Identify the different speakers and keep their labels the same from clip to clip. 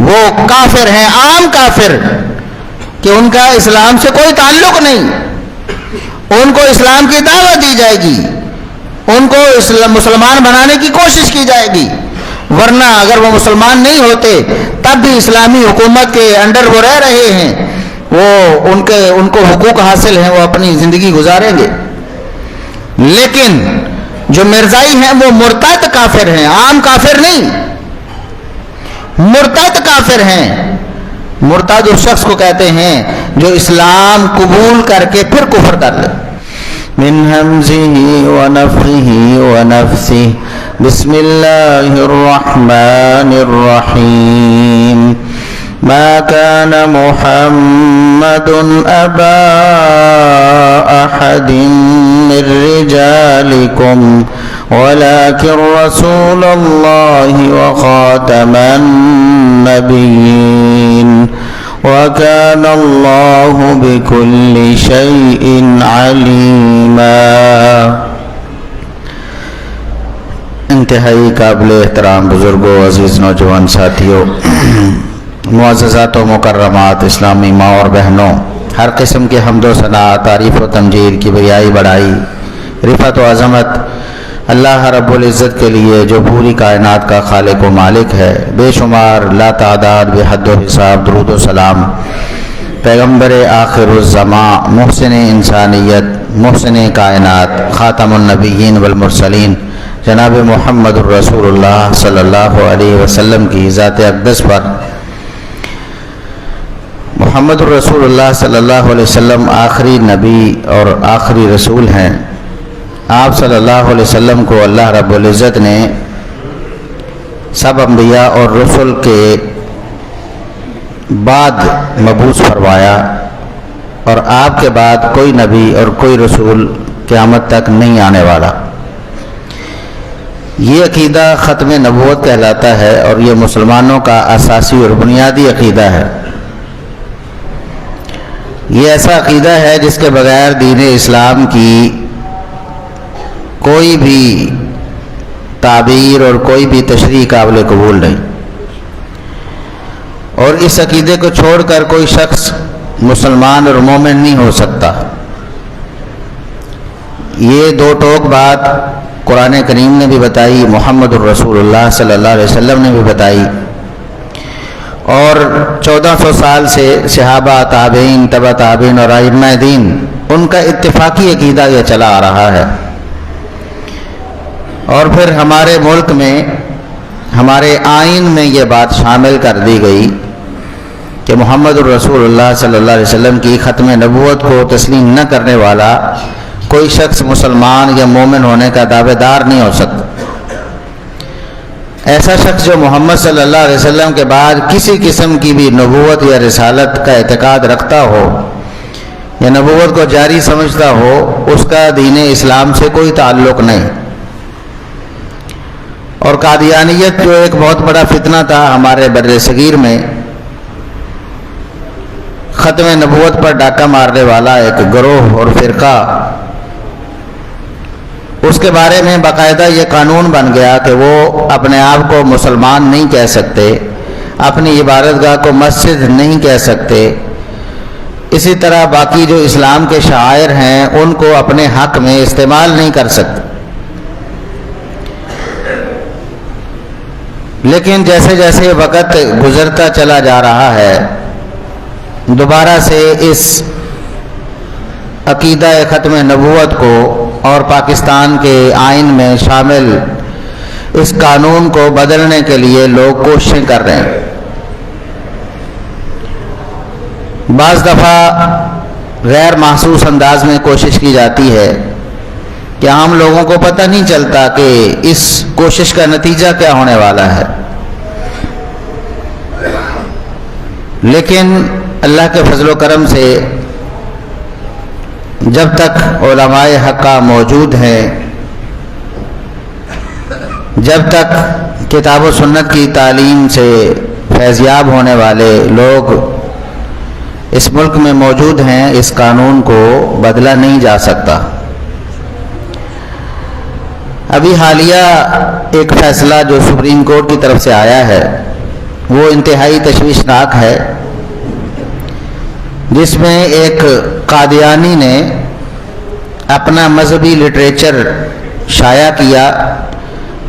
Speaker 1: وہ کافر ہیں، عام کافر، کہ ان کا اسلام سے کوئی تعلق نہیں، ان کو اسلام کی دعوت دی جائے گی، ان کو مسلمان بنانے کی کوشش کی جائے گی، ورنہ اگر وہ مسلمان نہیں ہوتے تب بھی اسلامی حکومت کے انڈر وہ رہ رہے ہیں، وہ ان کو حقوق حاصل ہیں، وہ اپنی زندگی گزاریں گے۔ لیکن جو مرزائی ہیں وہ مرتد کافر ہیں، عام کافر نہیں، مرتد کافر ہیں۔ مرتد اس شخص کو کہتے ہیں جو اسلام قبول کر کے پھر کفر کر لے۔ من ہمزه ونفخه ونفثه بسم اللہ الرحمن الرحیم ما كان محمد أبا أحد من رجالكم ولكن رسول الله وخاتم النبيين وكان الله بكل شيء عليما۔ انتہائی قابل احترام بزرگوں، عزیز نوجوان ساتھیوں، معززات و مکرمات، اسلامی ماں اور بہنوں، ہر قسم کے حمد و ثنا، تعریف و تمجید کی بیائی بڑائی، رفعت و عظمت اللہ رب العزت کے لیے جو پوری کائنات کا خالق و مالک ہے۔ بے شمار لا تعداد بے حد و حساب درود و سلام پیغمبر آخر الزماں، محسن انسانیت، محسن کائنات، خاتم النبیین والمرسلین جناب محمد الرسول اللہ صلی اللہ علیہ وسلم کی ذات اقدس پر۔ محمد الرسول اللہ صلی اللہ علیہ وسلم آخری نبی اور آخری رسول ہیں۔ آپ صلی اللہ علیہ وسلم کو اللہ رب العزت نے سب انبیاء اور رسل کے بعد مبعوث فرمایا، اور آپ کے بعد کوئی نبی اور کوئی رسول قیامت تک نہیں آنے والا۔ یہ عقیدہ ختم نبوت کہلاتا ہے، اور یہ مسلمانوں کا اساسی اور بنیادی عقیدہ ہے۔ یہ ایسا عقیدہ ہے جس کے بغیر دین اسلام کی کوئی بھی تعبیر اور کوئی بھی تشریح قابل قبول نہیں، اور اس عقیدے کو چھوڑ کر کوئی شخص مسلمان اور مومن نہیں ہو سکتا۔ یہ دو ٹوک بات قرآن کریم نے بھی بتائی، محمد الرسول اللہ صلی اللہ علیہ وسلم نے بھی بتائی، اور 1400 سال سے صحابہ، تابعین، تبع تابعین اور ائمہ دین ان کا اتفاقی عقیدہ یہ چلا آ رہا ہے۔ اور پھر ہمارے ملک میں، ہمارے آئین میں یہ بات شامل کر دی گئی کہ محمد الرسول اللہ صلی اللہ علیہ وسلم کی ختم نبوت کو تسلیم نہ کرنے والا کوئی شخص مسلمان یا مومن ہونے کا دعوے دار نہیں ہو سکتا۔ ایسا شخص جو محمد صلی اللہ علیہ وسلم کے بعد کسی قسم کی بھی نبوت یا رسالت کا اعتقاد رکھتا ہو یا نبوت کو جاری سمجھتا ہو، اس کا دین اسلام سے کوئی تعلق نہیں۔ اور قادیانیت جو ایک بہت بڑا فتنہ تھا ہمارے بر صغیر میں، ختم نبوت پر ڈاکہ مارنے والا ایک گروہ اور فرقہ، اس کے بارے میں باقاعدہ یہ قانون بن گیا کہ وہ اپنے آپ کو مسلمان نہیں کہہ سکتے، اپنی عبادت گاہ کو مسجد نہیں کہہ سکتے، اسی طرح باقی جو اسلام کے شعائر ہیں ان کو اپنے حق میں استعمال نہیں کر سکتے۔ لیکن جیسے جیسے وقت گزرتا چلا جا رہا ہے، دوبارہ سے اس عقیدہ ختم نبوت کو اور پاکستان کے آئین میں شامل اس قانون کو بدلنے کے لیے لوگ کوششیں کر رہے ہیں۔ بعض دفعہ غیر محسوس انداز میں کوشش کی جاتی ہے کہ عام لوگوں کو پتہ نہیں چلتا کہ اس کوشش کا نتیجہ کیا ہونے والا ہے، لیکن اللہ کے فضل و کرم سے جب تک علماء حقہ موجود ہیں، جب تک کتاب و سنت کی تعلیم سے فیضیاب ہونے والے لوگ اس ملک میں موجود ہیں، اس قانون کو بدلا نہیں جا سکتا۔ ابھی حالیہ ایک فیصلہ جو سپریم کورٹ کی طرف سے آیا ہے، وہ انتہائی تشویشناک ہے، جس میں ایک قادیانی نے اپنا مذہبی لٹریچر شائع کیا،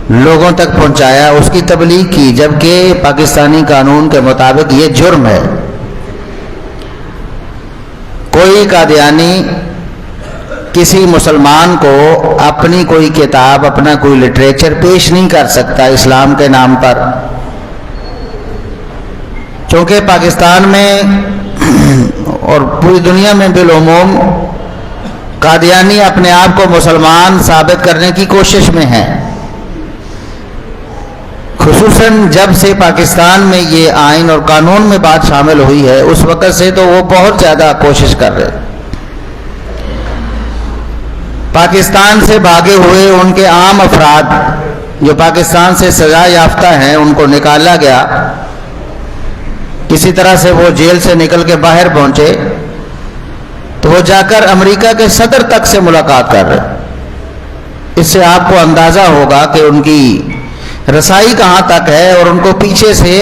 Speaker 1: لوگوں تک پہنچایا، اس کی تبلیغ کی، جبکہ پاکستانی قانون کے مطابق یہ جرم ہے۔ کوئی قادیانی کسی مسلمان کو اپنی کوئی کتاب، اپنا کوئی لٹریچر پیش نہیں کر سکتا اسلام کے نام پر، چونکہ پاکستان میں اور پوری دنیا میں بالعموم قادیانی اپنے آپ کو مسلمان ثابت کرنے کی کوشش میں ہیں، خصوصاً جب سے پاکستان میں یہ آئین اور قانون میں بات شامل ہوئی ہے، اس وقت سے تو وہ بہت زیادہ کوشش کر رہے۔ پاکستان سے بھاگے ہوئے ان کے عام افراد جو پاکستان سے سزا یافتہ ہیں، ان کو نکالا گیا، کسی طرح سے وہ جیل سے نکل کے باہر پہنچے تو وہ جا کر امریکہ کے صدر تک سے ملاقات کر رہے۔ اس سے آپ کو اندازہ ہوگا کہ ان کی رسائی کہاں تک ہے اور ان کو پیچھے سے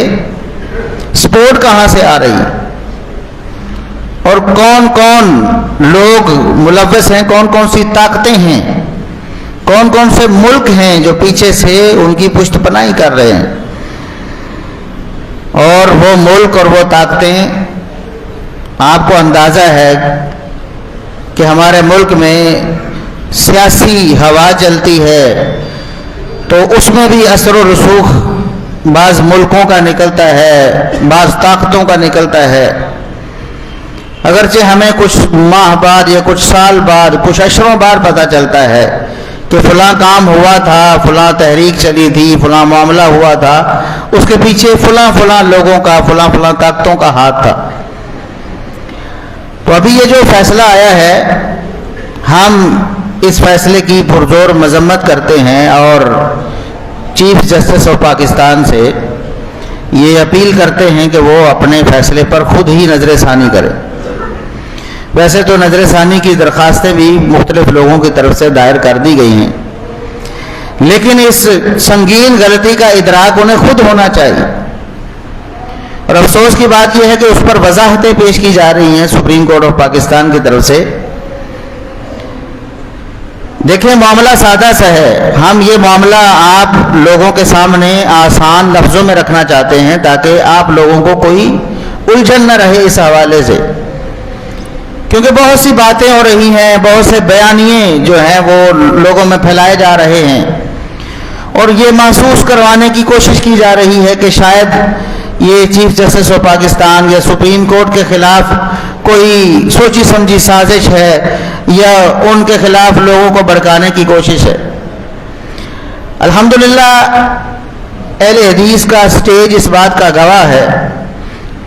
Speaker 1: سپورٹ کہاں سے آ رہی ہے، اور کون کون لوگ ملوث ہیں، کون کون سی طاقتیں ہیں، کون کون سے ملک ہیں جو پیچھے سے ان کی پشت پناہی کر رہے ہیں۔ اور وہ ملک اور وہ طاقتیں، آپ کو اندازہ ہے کہ ہمارے ملک میں سیاسی ہوا چلتی ہے تو اس میں بھی اثر و رسوخ بعض ملکوں کا نکلتا ہے، بعض طاقتوں کا نکلتا ہے۔ اگرچہ ہمیں کچھ ماہ بعد یا کچھ سال بعد، کچھ اشروں بعد پتہ چلتا ہے کہ فلاں کام ہوا تھا، فلاں تحریک چلی تھی، فلاں معاملہ ہوا تھا، اس کے پیچھے فلاں فلاں لوگوں کا، فلاں فلاں طاقتوں کا ہاتھ تھا۔ تو ابھی یہ جو فیصلہ آیا ہے، ہم اس فیصلے کی پرزور مذمت کرتے ہیں اور چیف جسٹس آف پاکستان سے یہ اپیل کرتے ہیں کہ وہ اپنے فیصلے پر خود ہی نظر ثانی کرے۔ ویسے تو نظر ثانی کی درخواستیں بھی مختلف لوگوں کی طرف سے دائر کر دی گئی ہیں، لیکن اس سنگین غلطی کا ادراک انہیں خود ہونا چاہیے، اور افسوس کی بات یہ ہے کہ اس پر وضاحتیں پیش کی جا رہی ہیں سپریم کورٹ آف پاکستان کی طرف سے۔ دیکھیں، معاملہ سادہ سا ہے، ہم یہ معاملہ آپ لوگوں کے سامنے آسان لفظوں میں رکھنا چاہتے ہیں تاکہ آپ لوگوں کو کوئی الجھن نہ رہے اس حوالے سے، کیونکہ بہت سی باتیں ہو رہی ہیں، بہت سے بیانیے جو ہیں وہ لوگوں میں پھیلائے جا رہے ہیں، اور یہ محسوس کروانے کی کوشش کی جا رہی ہے کہ شاید یہ چیف جسٹس آف پاکستان یا سپریم کورٹ کے خلاف کوئی سوچی سمجھی سازش ہے یا ان کے خلاف لوگوں کو بھڑکانے کی کوشش ہے۔ الحمدللہ اہل حدیث کا سٹیج اس بات کا گواہ ہے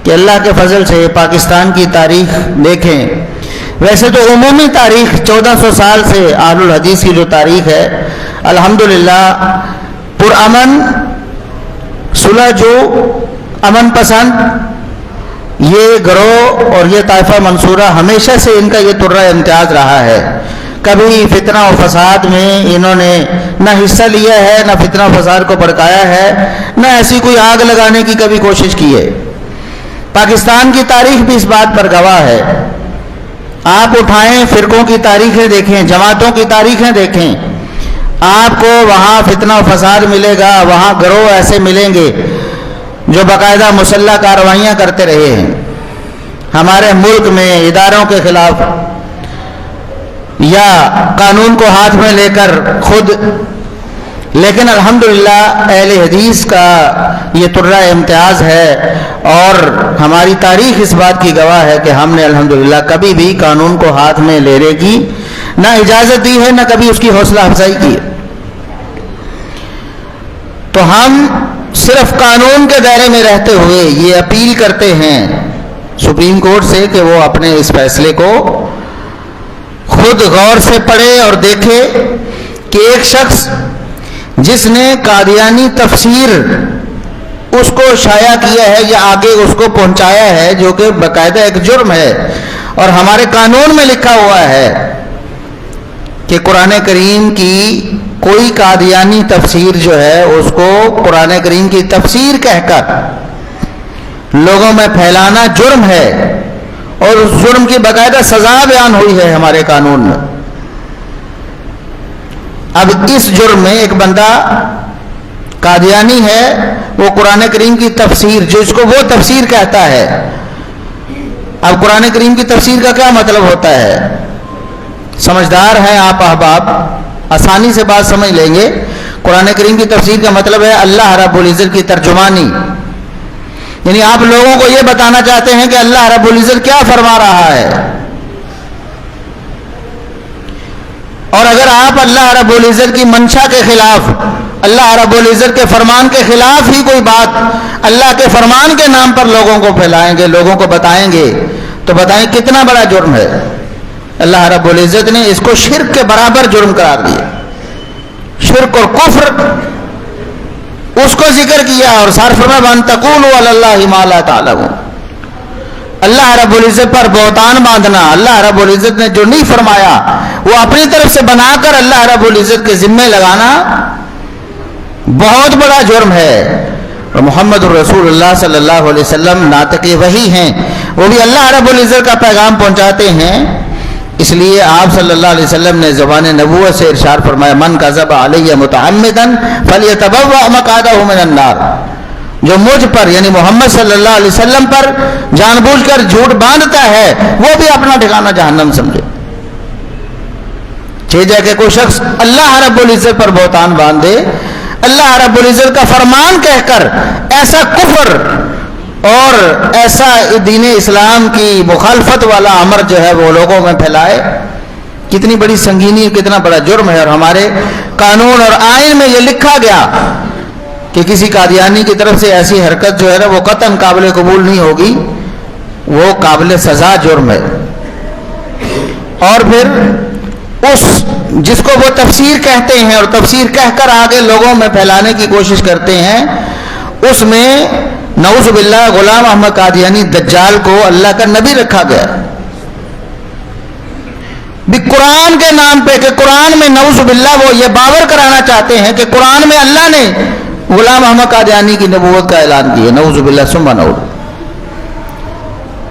Speaker 1: کہ اللہ کے فضل سے پاکستان کی تاریخ دیکھیں، ویسے تو عمومی تاریخ 1400 سال سے اہل الحدیث کی جو تاریخ ہے، الحمدللہ پرامن، صلح جو، امن پسند یہ گروہ اور یہ طائفہ منصورہ ہمیشہ سے ان کا یہ طرہ امتیاز رہا ہے۔ کبھی فتنہ و فساد میں انہوں نے نہ حصہ لیا ہے، نہ فتنہ و فساد کو بھڑکایا ہے، نہ ایسی کوئی آگ لگانے کی کبھی کوشش کی ہے۔ پاکستان کی تاریخ بھی اس بات پر گواہ ہے۔ آپ اٹھائیں، فرقوں کی تاریخیں دیکھیں، جماعتوں کی تاریخیں دیکھیں، آپ کو وہاں فتنہ و فساد ملے گا، وہاں گروہ ایسے ملیں گے جو باقاعدہ مسلح کارروائیاں کرتے رہے ہیں ہمارے ملک میں اداروں کے خلاف، یا قانون کو ہاتھ میں لے کر خود۔ لیکن الحمدللہ اہل حدیث کا یہ طرہ امتیاز ہے، اور ہماری تاریخ اس بات کی گواہ ہے کہ ہم نے الحمدللہ کبھی بھی قانون کو ہاتھ میں لینے کی نہ اجازت دی ہے، نہ کبھی اس کی حوصلہ افزائی کی ہے۔ تو ہم صرف قانون کے دائرے میں رہتے ہوئے یہ اپیل کرتے ہیں سپریم کورٹ سے کہ وہ اپنے اس فیصلے کو خود غور سے پڑھے اور دیکھے کہ ایک شخص جس نے قادیانی تفسیر اس کو شائع کیا ہے یا آگے اس کو پہنچایا ہے، جو کہ باقاعدہ ایک جرم ہے، اور ہمارے قانون میں لکھا ہوا ہے کہ قرآن کریم کی کوئی قادیانی تفسیر جو ہے اس کو قرآن کریم کی تفسیر کہہ کر لوگوں میں پھیلانا جرم ہے، اور اس جرم کی باقاعدہ سزا بیان ہوئی ہے ہمارے قانون میں۔ اب اس جرم میں ایک بندہ قادیانی ہے، وہ قرآن کریم کی تفسیر، جو اس کو وہ تفسیر کہتا ہے۔ اب قرآن کریم کی تفسیر کا کیا مطلب ہوتا ہے؟ سمجھدار ہیں آپ احباب، آسانی سے بات سمجھ لیں گے۔ قرآن کریم کی تفسیر کا مطلب ہے اللہ رب العزت کی ترجمانی، یعنی آپ لوگوں کو یہ بتانا چاہتے ہیں کہ اللہ رب العزت کیا فرما رہا ہے، اور اگر آپ اللہ رب العزت کی منشا کے خلاف، اللہ رب العزت کے فرمان کے خلاف ہی کوئی بات اللہ کے فرمان کے نام پر لوگوں کو پھیلائیں گے، لوگوں کو بتائیں گے، تو بتائیں کتنا بڑا جرم ہے۔ اللہ رب العزت نے اس کو شرک کے برابر جرم قرار دیا، شرک اور کفر اس کو ذکر کیا، اور سار فرمایا وَأَن تَقُولُوا عَلَى اللَّهِ مَا لَا تَعْلَمُونَ۔ اللہ رب العزت پر بہتان باندھنا، اللہ رب العزت نے جو نہیں فرمایا وہ اپنی طرف سے بنا کر اللہ رب العزت کے ذمے لگانا بہت بڑا جرم ہے۔ اور محمد الرسول اللہ صلی اللہ علیہ وسلم ناطق وحی ہیں، وہ بھی اللہ رب العزت کا پیغام پہنچاتے ہیں، اس لیے آپ صلی اللہ علیہ وسلم نے زبان نبوت سے ارشاد فرمایا من کذب علی متعمدا فلیتبوأ مقعدہ من النار، جو مجھ پر یعنی محمد صلی اللہ علیہ وسلم پر جان بوجھ کر جھوٹ باندھتا ہے وہ بھی اپنا ٹھکانہ جہنم سمجھے۔ چاہیے کہ کوئی شخص اللہ رب العزت پر بہتان باندھے، اللہ رب العزت کا فرمان کہہ کر ایسا کفر اور ایسا دین اسلام کی مخالفت والا امر جو ہے وہ لوگوں میں پھیلائے، کتنی بڑی سنگینی، کتنا بڑا جرم ہے۔ اور ہمارے قانون اور آئین میں یہ لکھا گیا کہ کسی قادیانی کی طرف سے ایسی حرکت جو ہے نا وہ قطعاً قابل قبول نہیں ہوگی، وہ قابل سزا جرم ہے۔ اور پھر اس جس کو وہ تفسیر کہتے ہیں اور تفسیر کہہ کر آگے لوگوں میں پھیلانے کی کوشش کرتے ہیں، اس میں نعوذ باللہ غلام احمد قادیانی دجال کو اللہ کا نبی رکھا گیا بھی قرآن کے نام پہ، کہ قرآن میں نعوذ باللہ وہ یہ باور کرانا چاہتے ہیں کہ قرآن میں اللہ نے غلام احمد قادیانی کی نبوت کا اعلان کیا، نعوذ باللہ ثم نعوذ۔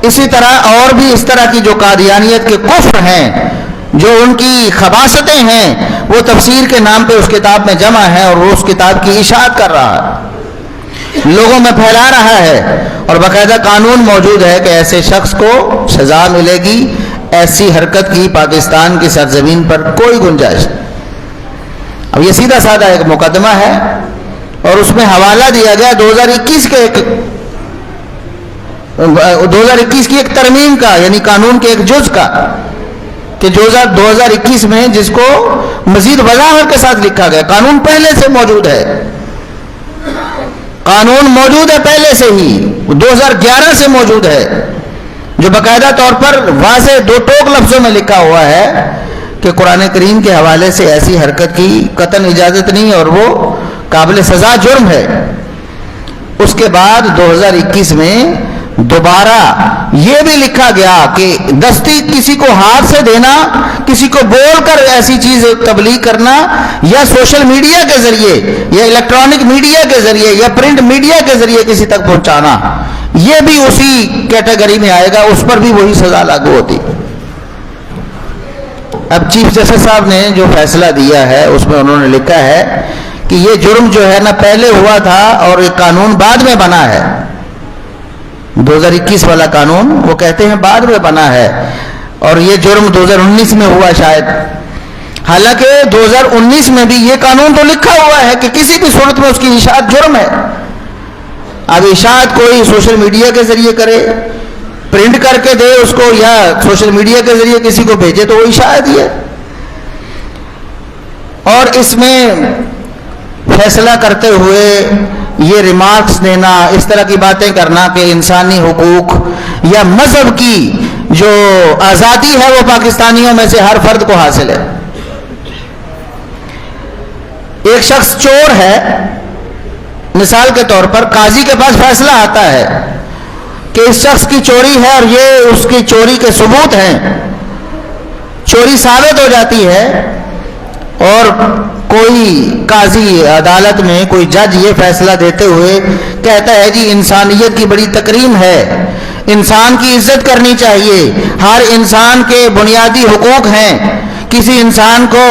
Speaker 1: اسی طرح اور بھی اس طرح کی جو قادیانیت کے کفر ہیں، جو ان کی خباثتیں ہیں، وہ تفسیر کے نام پہ اس کتاب میں جمع ہے، اور وہ اس کتاب کی اشاعت کر رہا ہے، لوگوں میں پھیلا رہا ہے، اور باقاعدہ قانون موجود ہے کہ ایسے شخص کو سزا ملے گی، ایسی حرکت کی پاکستان کی سرزمین پر کوئی گنجائش نہیں۔ اب یہ سیدھا سادہ ایک مقدمہ ہے، اور اس میں حوالہ دیا گیا 2021 کی ایک ترمیم کا، یعنی قانون کے ایک جز کا، کہ 2021 میں جس کو مزید وضاحت کے ساتھ لکھا گیا۔ قانون پہلے سے موجود ہے، قانون موجود ہے پہلے سے ہی، 2011 سے موجود ہے، جو باقاعدہ طور پر واضح دو ٹوک لفظوں میں لکھا ہوا ہے کہ قرآن کریم کے حوالے سے ایسی حرکت کی قطعاً اجازت نہیں، اور وہ قابل سزا جرم ہے۔ اس کے بعد 2021 میں دوبارہ یہ بھی لکھا گیا کہ دستی کسی کو ہاتھ سے دینا، کسی کو بول کر ایسی چیز تبلیغ کرنا، یا سوشل میڈیا کے ذریعے یا الیکٹرانک میڈیا کے ذریعے یا پرنٹ میڈیا کے ذریعے کسی تک پہنچانا، یہ بھی اسی کیٹیگری میں آئے گا، اس پر بھی وہی سزا لاگو ہوتی۔ اب چیف جسٹس صاحب نے جو فیصلہ دیا ہے اس میں انہوں نے لکھا ہے کہ یہ جرم جو ہے نا پہلے ہوا تھا، اور یہ قانون بعد میں بنا ہے، 2021 والا قانون وہ کہتے ہیں بعد میں بنا ہے، اور یہ جرم 2019 میں ہوا شاید، حالانکہ 2019 میں بھی یہ قانون تو لکھا ہوا ہے کہ کسی بھی صورت میں اس کی اشاعت جرم ہے۔ اب اشاعت کوئی سوشل میڈیا کے ذریعے کرے، پرنٹ کر کے دے اس کو، یا سوشل میڈیا کے ذریعے کسی کو بھیجے، تو وہ اشاعت ہی ہے۔ اور اس میں فیصلہ کرتے ہوئے یہ ریمارکس دینا، اس طرح کی باتیں کرنا کہ انسانی حقوق یا مذہب کی جو آزادی ہے وہ پاکستانیوں میں سے ہر فرد کو حاصل ہے۔ ایک شخص چور ہے، مثال کے طور پر قاضی کے پاس فیصلہ آتا ہے کہ اس شخص کی چوری ہے اور یہ اس کی چوری کے ثبوت ہیں، چوری ثابت ہو جاتی ہے، اور کوئی قاضی عدالت میں کوئی جج یہ فیصلہ دیتے ہوئے کہتا ہے جی انسانیت کی بڑی تکریم ہے، انسان کی عزت کرنی چاہیے، ہر انسان کے بنیادی حقوق ہیں، کسی انسان کو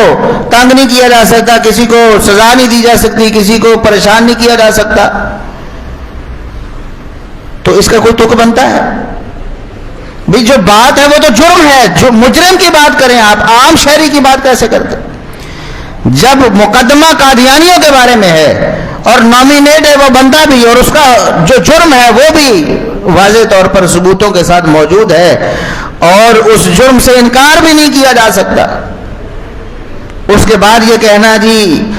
Speaker 1: تنگ نہیں کیا جا سکتا، کسی کو سزا نہیں دی جا سکتی، کسی کو پریشان نہیں کیا جا سکتا، تو اس کا کوئی تک بنتا ہے؟ بھی جو بات ہے وہ تو جرم ہے، جو مجرم کی بات کریں آپ، عام شہری کی بات کیسے کرتے؟ جب مقدمہ قادیانیوں کے بارے میں ہے اور نامینیٹ ہے وہ بندہ بھی، اور اس کا جو جرم ہے وہ بھی واضح طور پر ثبوتوں کے ساتھ موجود ہے اور اس جرم سے انکار بھی نہیں کیا جا سکتا، اس کے بعد یہ کہنا جی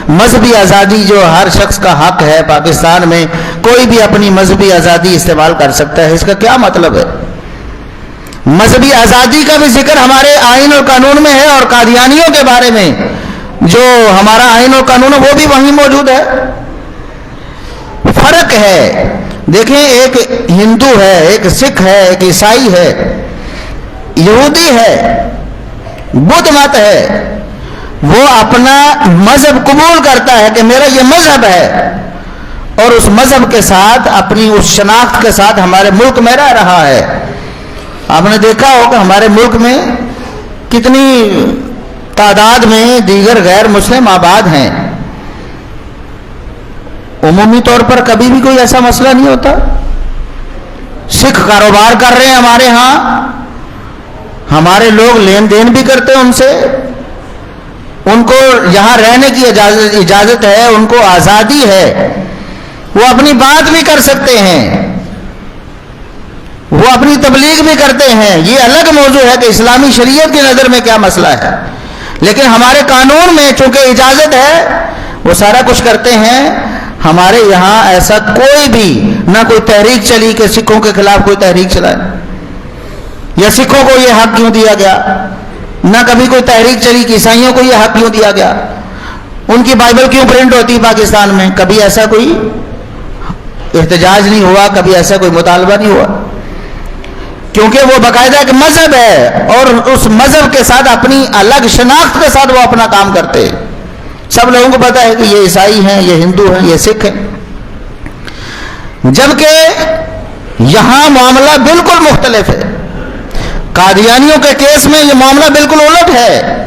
Speaker 1: مذہبی آزادی جو ہر شخص کا حق ہے، پاکستان میں کوئی بھی اپنی مذہبی آزادی استعمال کر سکتا ہے، اس کا کیا مطلب ہے؟ مذہبی آزادی کا بھی ذکر ہمارے آئین اور قانون میں ہے، اور قادیانیوں کے بارے میں جو ہمارا آئین اور قانون ہے وہ بھی وہیں موجود ہے۔ فرق ہے، دیکھیں ایک ہندو ہے، ایک سکھ ہے، ایک عیسائی ہے، یہودی ہے، بدھ مت ہے، وہ اپنا مذہب قبول کرتا ہے کہ میرا یہ مذہب ہے، اور اس مذہب کے ساتھ اپنی اس شناخت کے ساتھ ہمارے ملک میں رہ رہا ہے۔ آپ نے دیکھا ہوگا ہمارے ملک میں کتنی تعداد میں دیگر غیر مسلم آباد ہیں، عمومی طور پر کبھی بھی کوئی ایسا مسئلہ نہیں ہوتا۔ سکھ کاروبار کر رہے ہیں ہمارے ہاں، ہمارے لوگ لین دین بھی کرتے ہیں ان سے، ان کو یہاں رہنے کی اجازت ہے، ان کو آزادی ہے، وہ اپنی بات بھی کر سکتے ہیں، وہ اپنی تبلیغ بھی کرتے ہیں۔ یہ الگ موضوع ہے کہ اسلامی شریعت کی نظر میں کیا مسئلہ ہے، لیکن ہمارے قانون میں چونکہ اجازت ہے وہ سارا کچھ کرتے ہیں۔ ہمارے یہاں ایسا کوئی بھی نہ کوئی تحریک چلی کہ سکھوں کے خلاف کوئی تحریک چلائے، یا سکھوں کو یہ حق کیوں دیا گیا، نہ کبھی کوئی تحریک چلی کہ عیسائیوں کو یہ حق کیوں دیا گیا، ان کی بائبل کیوں پرنٹ ہوتی پاکستان میں، کبھی ایسا کوئی احتجاج نہیں ہوا، کبھی ایسا کوئی مطالبہ نہیں ہوا، کیونکہ وہ باقاعدہ ایک مذہب ہے اور اس مذہب کے ساتھ اپنی الگ شناخت کے ساتھ وہ اپنا کام کرتے ہیں۔ سب لوگوں کو پتا ہے کہ یہ عیسائی ہیں، یہ ہندو ہیں، یہ سکھ ہیں، جبکہ یہاں معاملہ بالکل مختلف ہے۔ قادیانیوں کے کیس میں یہ معاملہ بالکل الٹ ہے۔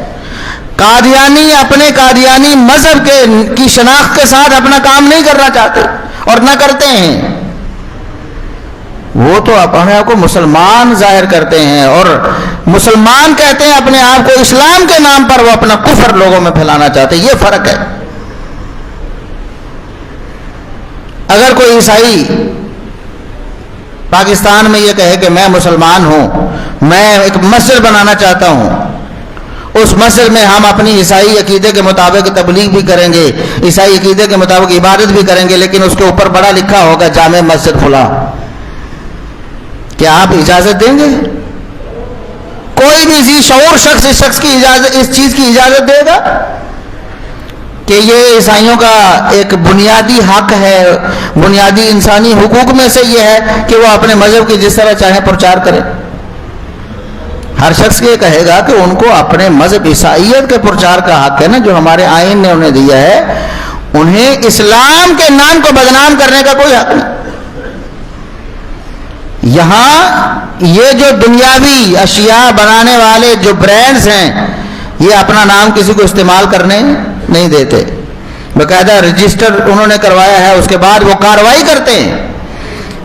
Speaker 1: قادیانی اپنے قادیانی مذہب کی شناخت کے ساتھ اپنا کام نہیں کرنا چاہتے اور نہ کرتے ہیں، وہ تو اپنے آپ کو مسلمان ظاہر کرتے ہیں اور مسلمان کہتے ہیں اپنے آپ کو، اسلام کے نام پر وہ اپنا کفر لوگوں میں پھیلانا چاہتے ہیں۔ یہ فرق ہے۔ اگر کوئی عیسائی پاکستان میں یہ کہے کہ میں مسلمان ہوں، میں ایک مسجد بنانا چاہتا ہوں، اس مسجد میں ہم اپنی عیسائی عقیدے کے مطابق تبلیغ بھی کریں گے، عیسائی عقیدے کے مطابق عبادت بھی کریں گے، لیکن اس کے اوپر بڑا لکھا ہوگا جامع مسجد فلاں، کیا آپ اجازت دیں گے؟ کوئی بھی ذی شعور شخص اس چیز کی اجازت دے گا کہ یہ عیسائیوں کا ایک بنیادی حق ہے، بنیادی انسانی حقوق میں سے یہ ہے کہ وہ اپنے مذہب کی جس طرح چاہیں پرچار کرے؟ ہر شخص یہ کہے گا کہ ان کو اپنے مذہب عیسائیت کے پرچار کا حق ہے نا، جو ہمارے آئین نے انہیں دیا ہے، انہیں اسلام کے نام کو بدنام کرنے کا کوئی حق نہیں۔ یہاں یہ جو دنیاوی اشیاء بنانے والے جو برانڈز ہیں، یہ اپنا نام کسی کو استعمال کرنے نہیں دیتے، باقاعدہ رجسٹر انہوں نے کروایا ہے، اس کے بعد وہ کارروائی کرتے ہیں،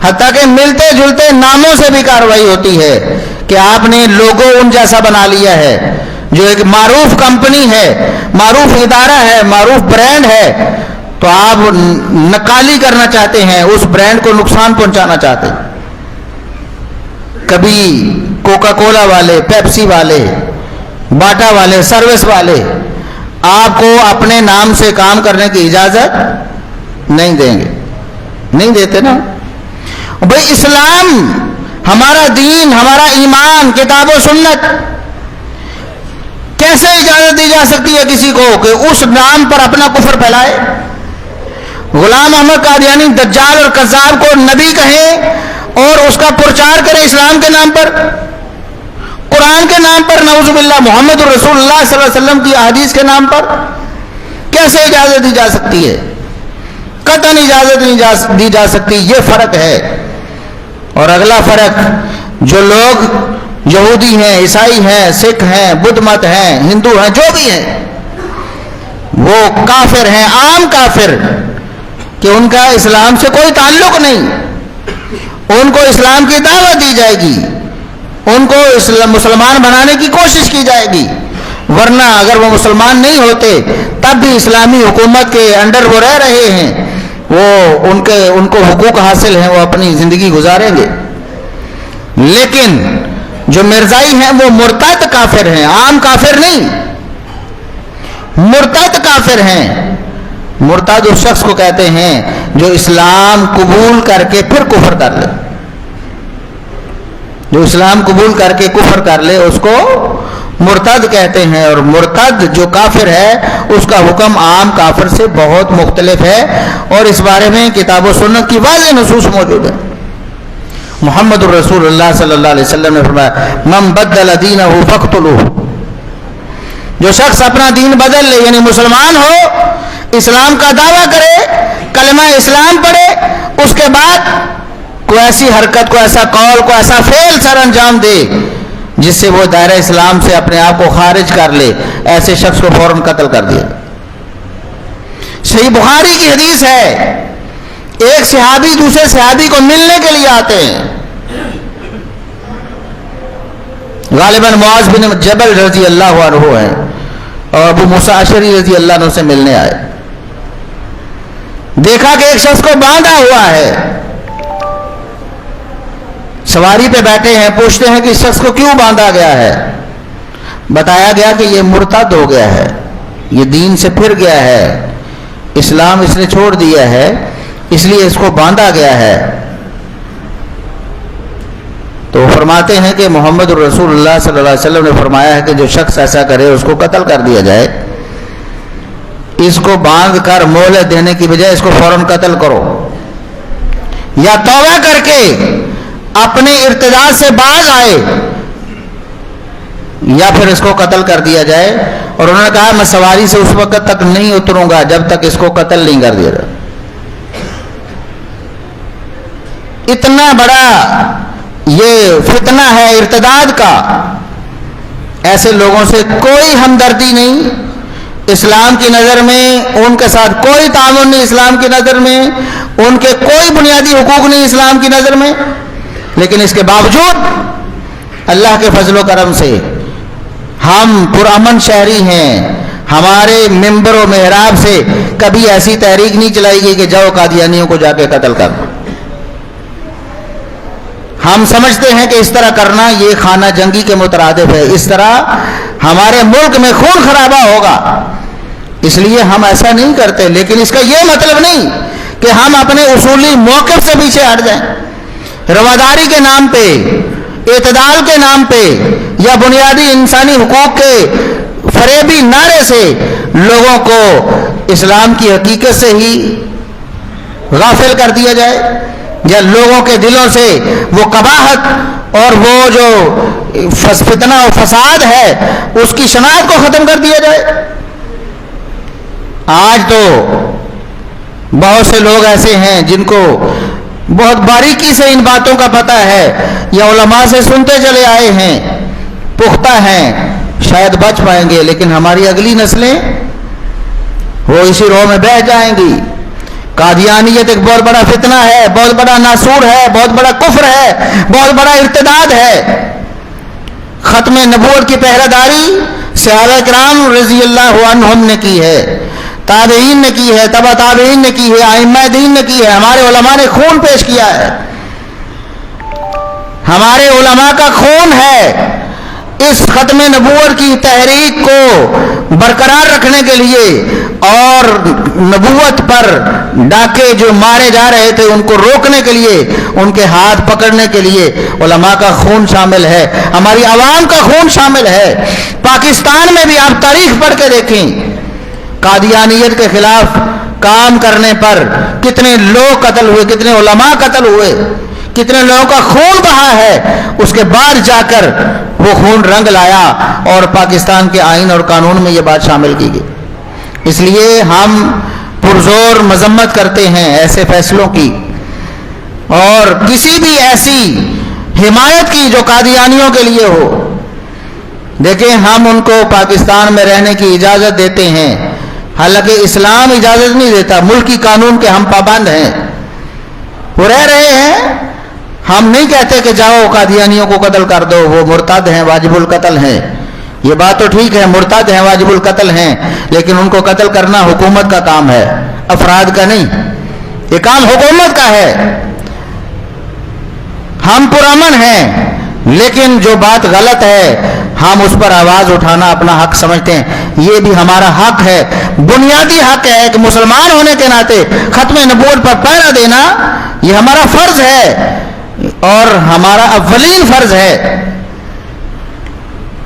Speaker 1: حتیٰ کہ ملتے جلتے ناموں سے بھی کارروائی ہوتی ہے کہ آپ نے لوگو ان جیسا بنا لیا ہے، جو ایک معروف کمپنی ہے، معروف ادارہ ہے، معروف برانڈ ہے، تو آپ نقالی کرنا چاہتے ہیں، اس برانڈ کو نقصان پہنچانا چاہتے ہیں۔ کبھی کوکا کولا والے، پیپسی والے، باٹا والے، سروس والے آپ کو اپنے نام سے کام کرنے کی اجازت نہیں دیں گے، نہیں دیتے نا بھائی۔ اسلام ہمارا دین، ہمارا ایمان، کتاب و سنت، کیسے اجازت دی جا سکتی ہے کسی کو کہ اس نام پر اپنا کفر پھیلائے؟ غلام احمد قادیانی دجال اور کذاب کو نبی کہیں اور اس کا پرچار کرے اسلام کے نام پر، قرآن کے نام پر، نعوذ باللہ محمد رسول اللہ صلی اللہ علیہ وسلم کی احادیث کے نام پر، کیسے اجازت دی جا سکتی ہے؟ قطعاً اجازت نہیں دی جا سکتی. یہ فرق ہے. اور اگلا فرق، جو لوگ یہودی ہیں، عیسائی ہیں، سکھ ہیں، بدھ مت ہیں، ہندو ہیں، جو بھی ہیں، وہ کافر ہیں، عام کافر، کہ ان کا اسلام سے کوئی تعلق نہیں. ان کو اسلام کی دعوت دی جائے گی، ان کو مسلمان بنانے کی کوشش کی جائے گی، ورنہ اگر وہ مسلمان نہیں ہوتے تب بھی اسلامی حکومت کے انڈر وہ رہ رہے ہیں، وہ ان کو حقوق حاصل ہیں، وہ اپنی زندگی گزاریں گے. لیکن جو مرزائی ہیں وہ مرتد کافر ہیں، عام کافر نہیں، مرتد کافر ہیں. مرتد اس شخص کو کہتے ہیں جو اسلام قبول کر کے پھر کفر کر لے. جو اسلام قبول کر کے کفر کر لے اس کو مرتد کہتے ہیں. اور مرتد جو کافر ہے اس کا حکم عام کافر سے بہت مختلف ہے، اور اس بارے میں کتاب و سنت کی واضح نصوص موجود ہے. محمد الرسول اللہ صلی اللہ علیہ وسلم نے فرمایا من بدل دینہ فاقتلوہ. جو شخص اپنا دین بدل لے، یعنی مسلمان ہو، اسلام کا دعویٰ کرے، کلمہ اسلام پڑھے، اس کے بعد کوئی ایسی حرکت، کوئی ایسا قول، کوئی ایسا فعل سر انجام دے جس سے وہ دائرہ اسلام سے اپنے آپ کو خارج کر لے، ایسے شخص کو فوراً قتل کر دیا. صحیح بخاری کی حدیث ہے، ایک صحابی دوسرے صحابی کو ملنے کے لیے آتے ہیں. غالباً معاذ بن جبل رضی اللہ عنہ ہیں، اور ابو موسیٰ اشعری رضی اللہ عنہ سے ملنے آئے. دیکھا کہ ایک شخص کو باندھا ہوا ہے، سواری پہ بیٹھے ہیں، پوچھتے ہیں کہ اس شخص کو کیوں باندھا گیا ہے؟ بتایا گیا کہ یہ مرتد ہو گیا ہے، یہ دین سے پھر گیا ہے، اسلام اس نے چھوڑ دیا ہے، اس لیے اس کو باندھا گیا ہے. تو فرماتے ہیں کہ محمد الرسول اللہ صلی اللہ علیہ وسلم نے فرمایا ہے کہ جو شخص ایسا کرے اس کو قتل کر دیا جائے. اس کو باندھ کر مہلت دینے کی بجائے اس کو فوراً قتل کرو، یا توبہ کر کے اپنے ارتداد سے باز آئے، یا پھر اس کو قتل کر دیا جائے. اور انہوں نے کہا میں سواری سے اس وقت تک نہیں اتروں گا جب تک اس کو قتل نہیں کر دیا جائے. اتنا بڑا یہ فتنہ ہے ارتداد کا، ایسے لوگوں سے کوئی ہمدردی نہیں اسلام کی نظر میں، ان کے ساتھ کوئی تعاون نہیں اسلام کی نظر میں، ان کے کوئی بنیادی حقوق نہیں اسلام کی نظر میں. لیکن اس کے باوجود اللہ کے فضل و کرم سے ہم پرامن شہری ہیں. ہمارے ممبر و محراب سے کبھی ایسی تحریک نہیں چلائی گئی کہ جاؤ قادیانیوں کو جا کے قتل کر. ہم سمجھتے ہیں کہ اس طرح کرنا یہ خانہ جنگی کے مترادف ہے، اس طرح ہمارے ملک میں خون خرابہ ہوگا، اس لیے ہم ایسا نہیں کرتے. لیکن اس کا یہ مطلب نہیں کہ ہم اپنے اصولی موقف سے پیچھے ہٹ جائیں. رواداری کے نام پہ، اعتدال کے نام پہ، یا بنیادی انسانی حقوق کے فریبی نعرے سے لوگوں کو اسلام کی حقیقت سے ہی غافل کر دیا جائے، یا لوگوں کے دلوں سے وہ قباحت اور وہ جو فتنہ و فساد ہے اس کی شناخت کو ختم کر دیا جائے. آج تو بہت سے لوگ ایسے ہیں جن کو بہت باریکی سے ان باتوں کا پتہ ہے، یا علماء سے سنتے چلے آئے ہیں، پختہ ہیں، شاید بچ پائیں گے، لیکن ہماری اگلی نسلیں وہ اسی راہ میں بہہ جائیں گی. قادیانیت ایک بہت بڑا فتنہ ہے، بہت بڑا ناسور ہے، بہت بڑا کفر ہے، بہت بڑا ارتداد ہے. ختم نبوت کی پہرہ داری صحابہ کرام رضی اللہ عنہم نے کی ہے، تابعین نے کی ہے، تبع تابعین نے کی ہے، ائمہ دین نے کی ہے، ہمارے علماء نے خون پیش کیا ہے. ہمارے علماء کا خون ہے اس ختم نبوت کی تحریک کو برقرار رکھنے کے لیے، اور نبوت پر ڈاکے جو مارے جا رہے تھے ان کو روکنے کے لیے، ان کے ہاتھ پکڑنے کے لیے علماء کا خون شامل ہے، ہماری عوام کا خون شامل ہے. پاکستان میں بھی آپ تاریخ پڑھ کے دیکھیں، قادیانیت کے خلاف کام کرنے پر کتنے لوگ قتل ہوئے، کتنے علماء قتل ہوئے، کتنے لوگوں کا خون بہا ہے. اس کے بعد جا کر وہ خون رنگ لایا اور پاکستان کے آئین اور قانون میں یہ بات شامل کی گئی. اس لیے ہم پرزور مذمت کرتے ہیں ایسے فیصلوں کی، اور کسی بھی ایسی حمایت کی جو قادیانیوں کے لیے ہو۔ دیکھیں، ہم ان کو پاکستان میں رہنے کی اجازت دیتے ہیں، حالانکہ اسلام اجازت نہیں دیتا، ملکی قانون کے ہم پابند ہیں، وہ رہ رہے ہیں۔ ہم نہیں کہتے کہ جاؤ قادیانیوں کو قتل کر دو، وہ مرتد ہیں، واجب القتل ہیں، یہ بات تو ٹھیک ہے، مرتد ہیں، واجب القتل ہیں، لیکن ان کو قتل کرنا حکومت کا کام ہے، افراد کا نہیں، یہ کام حکومت کا ہے۔ ہم پرامن ہیں، لیکن جو بات غلط ہے ہم اس پر آواز اٹھانا اپنا حق سمجھتے ہیں، یہ بھی ہمارا حق ہے، بنیادی حق ہے کہ مسلمان ہونے کے ناطے ختم نبوت پر پہرا دینا یہ ہمارا فرض ہے، اور ہمارا اولین فرض ہے۔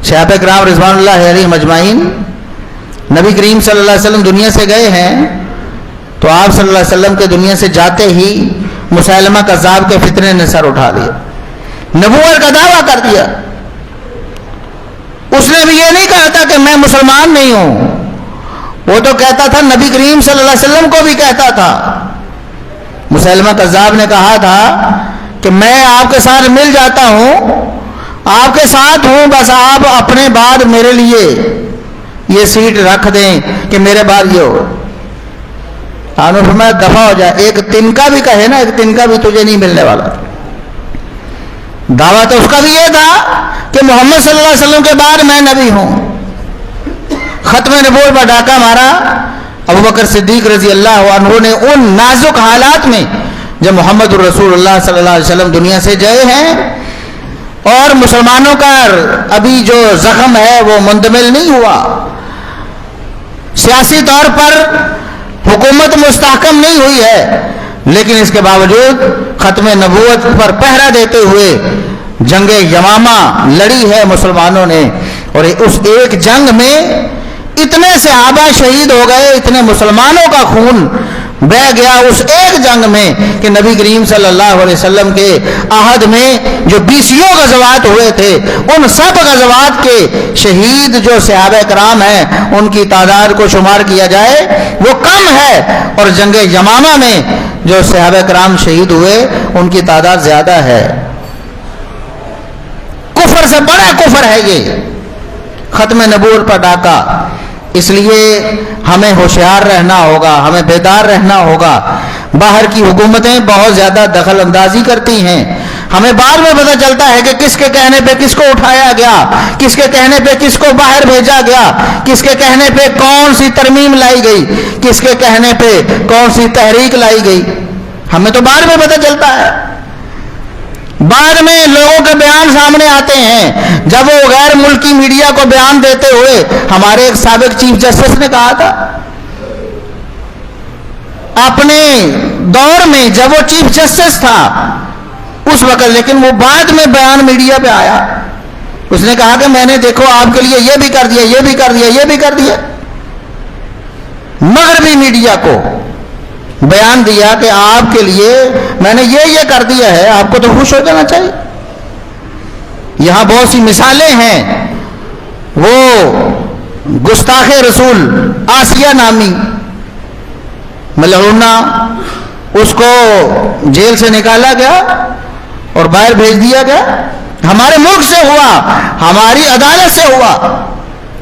Speaker 1: صحابہ کرام رضوان اللہ علیہم اجمعین نبی کریم صلی اللہ علیہ وسلم دنیا سے گئے ہیں تو آپ صلی اللہ علیہ وسلم کے دنیا سے جاتے ہی مسیلمہ کذاب کے فتنے نے سر اٹھا لیا، نبوت کا دعویٰ کر دیا۔ اس نے بھی یہ نہیں کہا تھا کہ میں مسلمان نہیں ہوں، وہ تو کہتا تھا، نبی کریم صلی اللہ علیہ وسلم کو بھی کہتا تھا۔ مسیلمہ کذاب نے کہا تھا کہ میں آپ کے ساتھ مل جاتا ہوں، آپ کے ساتھ ہوں، بس آپ اپنے بعد میرے لیے یہ سیٹ رکھ دیں کہ میرے بعد یہ ہو۔ آپ نے فرمایا دفع ہو جائے، ایک تنکا بھی کہے نا، ایک تنکا بھی تجھے نہیں ملنے والا۔ دعویٰ تو اس کا بھی یہ تھا کہ محمد صلی اللہ علیہ وسلم کے بعد میں نبی ہوں۔ ختم نبوت پر ڈاکہ مارا ابوبکر صدیق رضی اللہ عنہ نے ان نازک حالات میں جب محمد الرسول اللہ صلی اللہ علیہ وسلم دنیا سے گئے ہیں اور مسلمانوں کا ابھی جو زخم ہے وہ مندمل نہیں ہوا، سیاسی طور پر حکومت مستحکم نہیں ہوئی ہے، لیکن اس کے باوجود ختم نبوت پر پہرا دیتے ہوئے جنگ یمامہ لڑی ہے مسلمانوں نے، اور اس ایک جنگ میں اتنے صحابہ شہید ہو گئے، اتنے مسلمانوں کا خون بہہ گیا اس ایک جنگ میں کہ نبی کریم صلی اللہ علیہ وسلم کے عہد میں جو 20 غزوات ہوئے تھے، ان سب غزوات کے شہید جو صحابہ کرام ہیں ان کی تعداد کو شمار کیا جائے وہ کم ہے، اور جنگ یمامہ میں جو صحابہ کرام شہید ہوئے ان کی تعداد زیادہ ہے۔ کفر سے بڑا کفر ہے یہ ختم نبوت پر ڈاکہ۔ اس لیے ہمیں ہوشیار رہنا ہوگا، ہمیں بیدار رہنا ہوگا۔ باہر کی حکومتیں بہت زیادہ دخل اندازی کرتی ہیں، ہمیں بعد میں پتہ چلتا ہے کہ کس کے کہنے پہ کس کو اٹھایا گیا، کس کے کہنے پہ کس کو باہر بھیجا گیا، کس کے کہنے پہ کون سی ترمیم لائی گئی، کس کے کہنے پہ کون سی تحریک لائی گئی، ہمیں تو بعد میں پتہ چلتا ہے۔ بعد میں لوگوں کے بیان سامنے آتے ہیں، جب وہ غیر ملکی میڈیا کو بیان دیتے ہوئے ہمارے ایک سابق چیف جسٹس نے کہا تھا اپنے دور میں جب وہ چیف جسٹس تھا اس وقت، لیکن وہ بعد میں بیان میڈیا پہ آیا، اس نے کہا کہ میں نے دیکھو آپ کے لیے یہ بھی کر دیا، یہ بھی کر دیا، یہ بھی کر دیا۔ مغربی میڈیا کو بیان دیا کہ آپ کے لیے میں نے یہ کر دیا ہے، آپ کو تو خوش ہو جانا چاہیے۔ یہاں بہت سی مثالیں ہیں، وہ گستاخ رسول آسیہ نامی ملعونہ، اس کو جیل سے نکالا گیا اور باہر بھیج دیا گیا، ہمارے ملک سے ہوا، ہماری عدالت سے ہوا،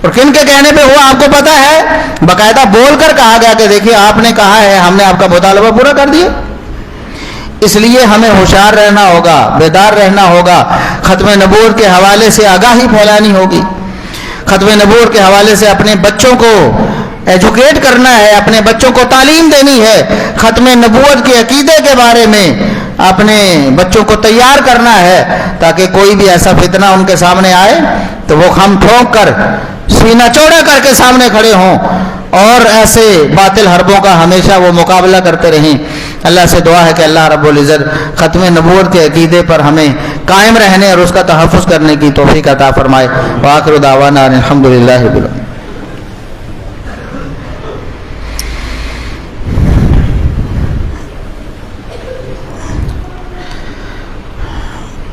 Speaker 1: اور کن کے کہنے پہ ہوا آپ کو پتا ہے؟ باقاعدہ بول کر کہا گیا کہ دیکھیے آپ نے کہا ہے، ہم نے آپ کا مطالبہ پورا کر دیا۔ اس لیے ہمیں ہوشیار رہنا ہوگا، بیدار رہنا ہوگا، ختم نبوت کے حوالے سے آگاہی پھیلانی ہوگی، ختم نبوت کے حوالے سے اپنے بچوں کو ایجوکیٹ کرنا ہے، اپنے بچوں کو تعلیم دینی ہے، ختم نبوت کے عقیدے کے بارے میں اپنے بچوں کو تیار کرنا ہے، تاکہ کوئی بھی ایسا فتنہ ان کے سامنے آئے تو وہ خم ٹھونک کر سینہ چوڑا کر کے سامنے کھڑے ہوں، اور ایسے باطل حربوں کا ہمیشہ وہ مقابلہ کرتے رہیں۔ اللہ سے دعا ہے کہ اللہ رب العزت ختم نبوت کے عقیدے پر ہمیں قائم رہنے اور اس کا تحفظ کرنے کی توفیق عطا فرمائے۔ وآخر دعوانا ان الحمدللہ رب العالمین۔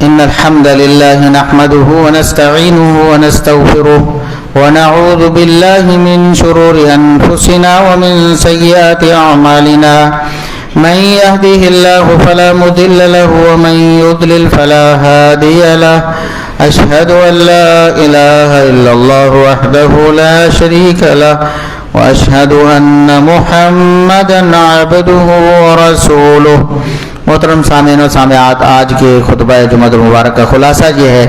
Speaker 1: ان الحمد لله نحمده ونستعينه ونستغفره ونعوذ بالله من شرور أنفسنا ومن سيئات أعمالنا من يهده الله فلا مضل له ومن يضلل فلا هادي له أشهد أن لا إله إلا الله وحده لا شريك له وأشهد أن محمدا عبده ورسوله. محترم سامعین و سامعات، آج کے خطبہ جمعہ المبارک کا خلاصہ یہ ہے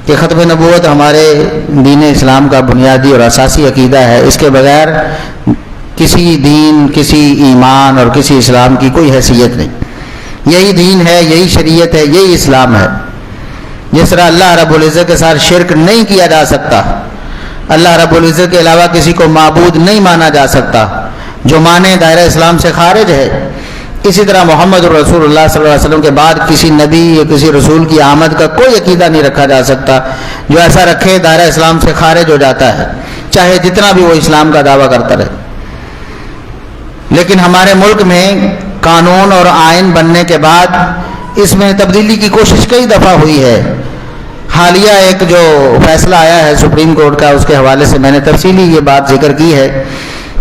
Speaker 1: کہ ختم نبوت ہمارے دین اسلام کا بنیادی اور اساسی عقیدہ ہے. اس کے بغیر کسی دین، کسی ایمان اور کسی اسلام کی کوئی حیثیت نہیں. یہی دین ہے، یہی شریعت ہے، یہی اسلام ہے. جس طرح اللہ رب العزت کے ساتھ شرک نہیں کیا جا سکتا، اللہ رب العزت کے علاوہ کسی کو معبود نہیں مانا جا سکتا، جو مانے دائرہ اسلام سے خارج ہے. اسی طرح محمد رسول اللہ صلی اللہ علیہ وسلم کے بعد کسی نبی یا کسی رسول کی آمد کا کوئی عقیدہ نہیں رکھا جا سکتا. جو ایسا رکھے دائرہ اسلام سے خارج ہو جاتا ہے، چاہے جتنا بھی وہ اسلام کا دعویٰ کرتا رہے. لیکن ہمارے ملک میں قانون اور آئین بننے کے بعد اس میں تبدیلی کی کوشش کئی دفعہ ہوئی ہے. حالیہ ایک جو فیصلہ آیا ہے سپریم کورٹ کا، اس کے حوالے سے میں نے تفصیلی یہ بات ذکر کی ہے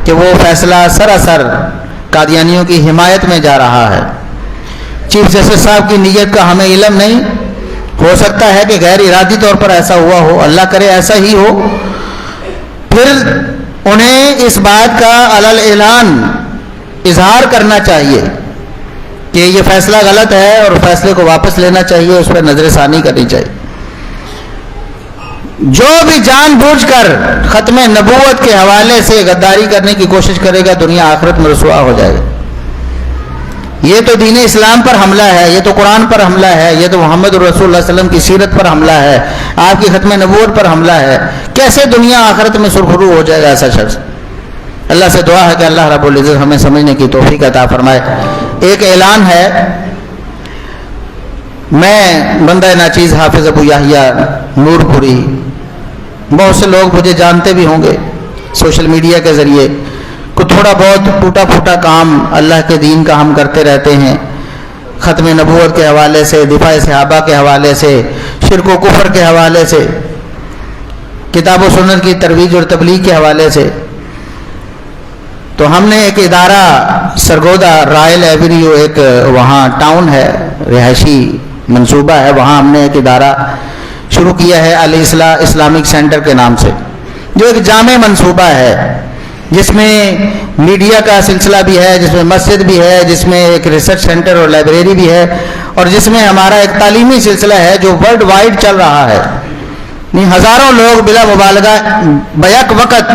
Speaker 1: کہ وہ فیصلہ سراسر قادیانیوں کی حمایت میں جا رہا ہے. چیف جسٹس صاحب کی نیت کا ہمیں علم نہیں، ہو سکتا ہے کہ غیر ارادی طور پر ایسا ہوا ہو، اللہ کرے ایسا ہی ہو. پھر انہیں اس بات کا علل اعلان اظہار کرنا چاہیے کہ یہ فیصلہ غلط ہے اور فیصلے کو واپس لینا چاہیے، اس پر نظر ثانی کرنی چاہیے. جو بھی جان بوجھ کر ختم نبوت کے حوالے سے غداری کرنے کی کوشش کرے گا، دنیا آخرت میں رسوا ہو جائے گا. یہ تو دین اسلام پر حملہ ہے، یہ تو قرآن پر حملہ ہے، یہ تو محمد رسول اللہ صلی اللہ علیہ وسلم کی سیرت پر حملہ ہے، آپ کی ختم نبوت پر حملہ ہے. کیسے دنیا آخرت میں سرخرو ہو جائے گا ایسا شخص؟ اللہ سے دعا ہے کہ اللہ رب العزت ہمیں سمجھنے کی توفیق عطا فرمائے. ایک اعلان ہے، میں بندہ ناچیز حافظ ابو یحییٰ نور پوری، بہت سے لوگ مجھے جانتے بھی ہوں گے سوشل میڈیا کے ذریعے، کو تھوڑا بہت ٹوٹا پھوٹا کام اللہ کے دین کا ہم کرتے رہتے ہیں. ختم نبوت کے حوالے سے، دفاع صحابہ کے حوالے سے، شرک و کفر کے حوالے سے، کتاب و سنت کی ترویج اور تبلیغ کے حوالے سے. تو ہم نے ایک ادارہ سرگودا رائل ایونیو، ایک وہاں ٹاؤن ہے، رہائشی منصوبہ ہے، وہاں ہم نے ایک ادارہ شروع کیا ہے الاصلاح اسلامک سینٹر کے نام سے، جو ایک جامع منصوبہ ہے، جس میں میڈیا کا سلسلہ بھی ہے، جس میں مسجد بھی ہے، جس میں ایک ریسرچ سینٹر اور لائبریری بھی ہے، اور جس میں ہمارا ایک تعلیمی سلسلہ ہے جو ورلڈ وائڈ چل رہا ہے. ہزاروں لوگ بلا مبالغہ بیک وقت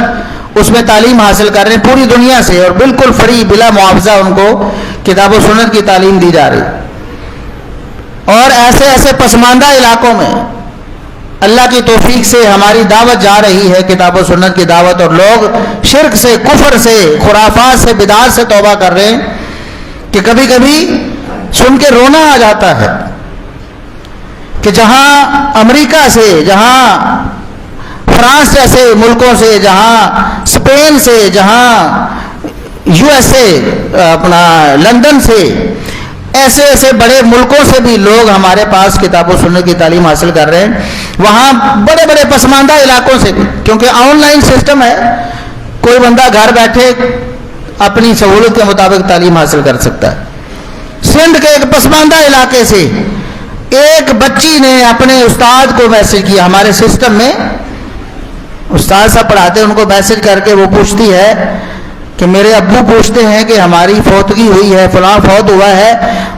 Speaker 1: اس میں تعلیم حاصل کر رہے ہیں پوری دنیا سے، اور بالکل فری بلا معاوضہ ان کو کتاب و سنت کی تعلیم دی جا رہی. اور ایسے ایسے پسماندہ علاقوں میں اللہ کی توفیق سے ہماری دعوت جا رہی ہے، کتاب و سنت کی دعوت، اور لوگ شرک سے، کفر سے، خرافات سے، بدعات سے توبہ کر رہے ہیں کہ کبھی کبھی سن کے رونا آ جاتا ہے کہ جہاں امریکہ سے، جہاں فرانس جیسے ملکوں سے، جہاں اسپین سے، جہاں یو ایس اے، اپنا لندن سے، ایسے ایسے بڑے ملکوں سے بھی لوگ ہمارے پاس کتاب و سنت کی تعلیم حاصل کر رہے ہیں. وہاں بڑے بڑے پسماندہ علاقوں سے بھی، کیونکہ آن لائن سسٹم ہے، کوئی بندہ گھر بیٹھے اپنی سہولت کے مطابق تعلیم حاصل کر سکتا ہے. سندھ کے ایک پسماندہ علاقے سے ایک بچی نے اپنے استاد کو میسج کیا، ہمارے سسٹم میں استاد صاحب پڑھاتے ہیں، ان کو میسج کر کے وہ پوچھتی ہے کہ میرے ابو پوچھتے ہیں کہ ہماری فوتگی ہوئی ہے، فلاں فوت ہوا ہے،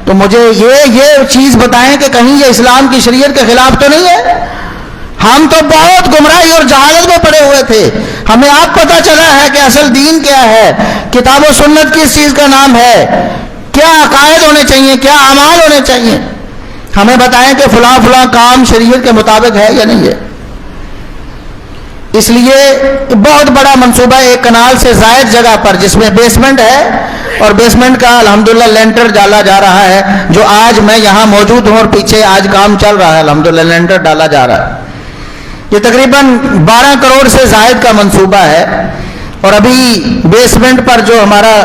Speaker 1: تو مجھے یہ چیز بتائیں کہ کہیں یہ اسلام کی شریعت کے خلاف تو نہیں ہے. ہم تو بہت گمراہی اور جہالت میں پڑے ہوئے تھے، ہمیں اب پتہ چلا ہے کہ اصل دین کیا ہے، کتاب و سنت کس چیز کا نام ہے، کیا عقائد ہونے چاہیے، کیا اعمال ہونے چاہیے. ہمیں بتائیں کہ فلاں فلاں کام شریعت کے مطابق ہے یا نہیں ہے. اس لیے بہت بڑا منصوبہ ایک کنال سے زائد جگہ پر، جس میں بیسمنٹ ہے، اور بیسمنٹ کا الحمدللہ لینٹر ڈالا جا رہا ہے، جو آج میں یہاں موجود ہوں اور پیچھے آج کام چل رہا ہے، الحمدللہ لینٹر ڈالا جا رہا ہے. یہ تقریباً 12 کروڑ سے زائد کا منصوبہ ہے، اور ابھی بیسمنٹ پر جو ہمارا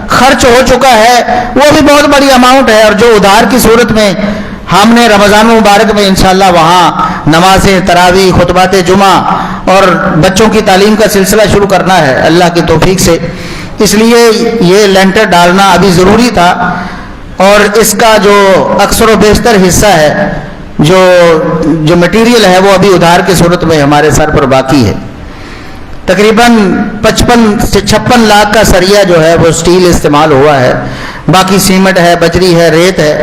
Speaker 1: خرچ ہو چکا ہے وہ بھی بہت بڑی اماؤنٹ ہے، اور جو ادھار کی صورت میں ہم نے رمضان مبارک میں انشاءاللہ وہاں نماز تراویح، خطبات جمعہ اور بچوں کی تعلیم کا سلسلہ شروع کرنا ہے اللہ کی توفیق سے، اس لیے یہ لینٹر ڈالنا ابھی ضروری تھا، اور اس کا جو اکثر و بیشتر حصہ ہے، جو مٹیریل ہے، وہ ابھی ادھار کی صورت میں ہمارے سر پر باقی ہے۔ تقریباً 55 سے 56 لاکھ کا سریا جو ہے وہ سٹیل استعمال ہوا ہے، باقی سیمنٹ ہے، بجری ہے، ریت ہے۔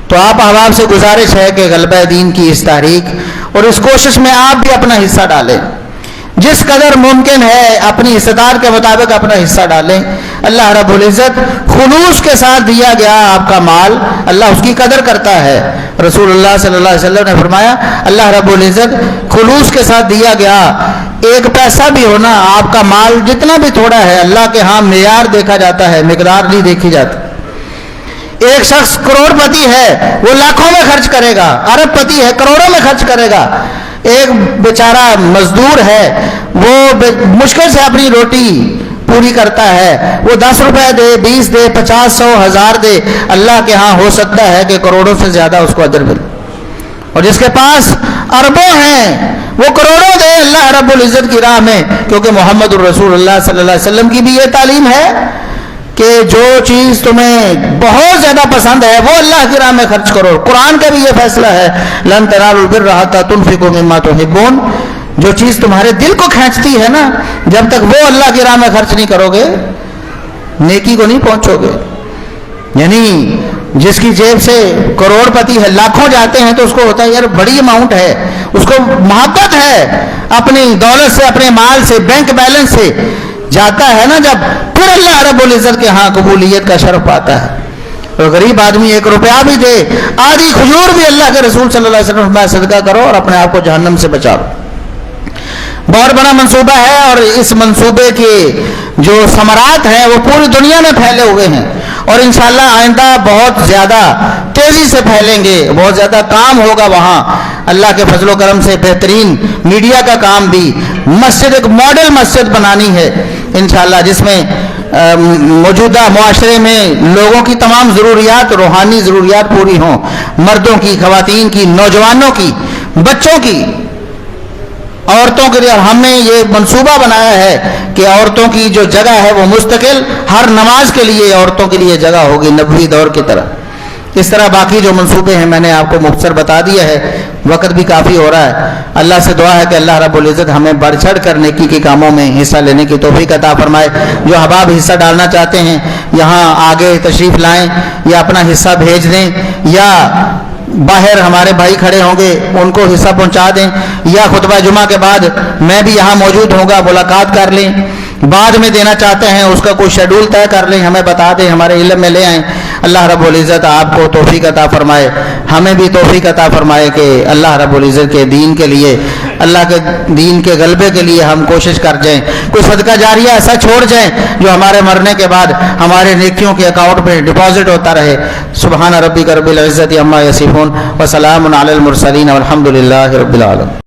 Speaker 1: تو آپ احباب سے گزارش ہے کہ غلبہ دین کی اس تحریک اور اس کوشش میں آپ بھی اپنا حصہ ڈالیں، جس قدر ممکن ہے اپنی استطاعت کے مطابق اپنا حصہ ڈالیں۔ اللہ رب العزت خلوص کے ساتھ دیا گیا آپ کا مال، اللہ اس کی قدر کرتا ہے۔ رسول اللہ صلی اللہ علیہ وسلم نے فرمایا اللہ رب العزت خلوص کے ساتھ دیا گیا ایک پیسہ بھی ہونا، آپ کا مال جتنا بھی تھوڑا ہے، اللہ کے ہاں معیار دیکھا جاتا ہے، مقدار نہیں دیکھی جاتی۔ ایک شخص کروڑ پتی ہے، وہ لاکھوں میں خرچ کرے گا، ارب پتی ہے کروڑوں میں خرچ کرے گا۔ ایک بیچارہ مزدور ہے، وہ مشکل سے اپنی روٹی پوری کرتا ہے، وہ 10 روپے دے، 20 دے، 50، 100، 1000 دے، اللہ کے ہاں ہو سکتا ہے کہ کروڑوں سے زیادہ اس کو اجر ملے۔ اور جس کے پاس اربوں ہیں وہ کروڑوں دے اللہ رب العزت کی راہ میں، کیونکہ محمد الرسول اللہ صلی اللہ علیہ وسلم کی بھی یہ تعلیم ہے کہ جو چیز تمہیں بہت زیادہ پسند ہے وہ اللہ کی راہ میں خرچ کرو۔ قرآن کا بھی یہ فیصلہ ہے لن تنالوا البر حتی تنفقوا مما تحبون، جو چیز تمہارے دل کو کھینچتی ہے نا، جب تک وہ اللہ کی راہ میں خرچ نہیں کرو گے نیکی کو نہیں پہنچو گے۔ یعنی جس کی جیب سے کروڑ پتی ہے، لاکھوں جاتے ہیں تو اس کو ہوتا ہے یار بڑی اماؤنٹ ہے، اس کو محبت ہے اپنی دولت سے، اپنے مال سے، بینک بیلنس سے جاتا ہے نا جب، پھر اللہ رب العزت کے ہاں قبولیت کا شرف پاتا ہے۔ اور غریب آدمی 1 روپیہ بھی دے، آدھی کھجور بھی اللہ کے رسول صلی اللہ علیہ وسلم میں صدقہ کرو اور اپنے آپ کو جہنم سے بچاؤ۔ بہت بڑا منصوبہ ہے، اور اس منصوبے کے جو ثمرات ہیں وہ پوری دنیا میں پھیلے ہوئے ہیں، اور انشاءاللہ آئندہ بہت زیادہ تیزی سے پھیلیں گے، بہت زیادہ کام ہوگا وہاں اللہ کے فضل و کرم سے۔ بہترین میڈیا کا کام بھی، مسجد ایک ماڈل مسجد بنانی ہے انشاءاللہ، جس میں موجودہ معاشرے میں لوگوں کی تمام ضروریات، روحانی ضروریات پوری ہوں، مردوں کی، خواتین کی، نوجوانوں کی، بچوں کی، عورتوں کے لیے۔ ہم نے یہ منصوبہ بنایا ہے کہ عورتوں کی جو جگہ ہے وہ مستقل ہر نماز کے لیے عورتوں کے لیے جگہ ہوگی، نبوی دور کی طرح۔ اس طرح باقی جو منصوبے ہیں میں نے آپ کو مختصر بتا دیا ہے، وقت بھی کافی ہو رہا ہے۔ اللہ سے دعا ہے کہ اللہ رب العزت ہمیں بڑھ چڑھ کر نیکی کے کاموں میں حصہ لینے کی توفیق عطا فرمائے۔ جو احباب حصہ ڈالنا چاہتے ہیں یہاں آگے تشریف لائیں، یا اپنا حصہ بھیج دیں، یا باہر ہمارے بھائی کھڑے ہوں گے ان کو حصہ پہنچا دیں، یا خطبہ جمعہ کے بعد میں بھی یہاں موجود ہوں گا، ملاقات کر لیں۔ بعد میں دینا چاہتے ہیں اس کا کوئی شیڈول طے کر لیں، ہمیں بتا دیں، ہمارے علم میں لے آئیں۔ اللہ رب العزت آپ کو توفیق عطا فرمائے، ہمیں بھی توفیق عطا فرمائے کہ اللہ رب العزت کے دین کے لیے، اللہ کے دین کے غلبے کے لیے ہم کوشش کر جائیں، کوئی صدقہ جاریہ ایسا چھوڑ جائیں جو ہمارے مرنے کے بعد ہمارے نیکیوں کے اکاؤنٹ میں ڈپازٹ ہوتا رہے۔ سبحان ربک رب العزت عما یصفون وسلام علی المرسلین والحمد للہ رب العالمین۔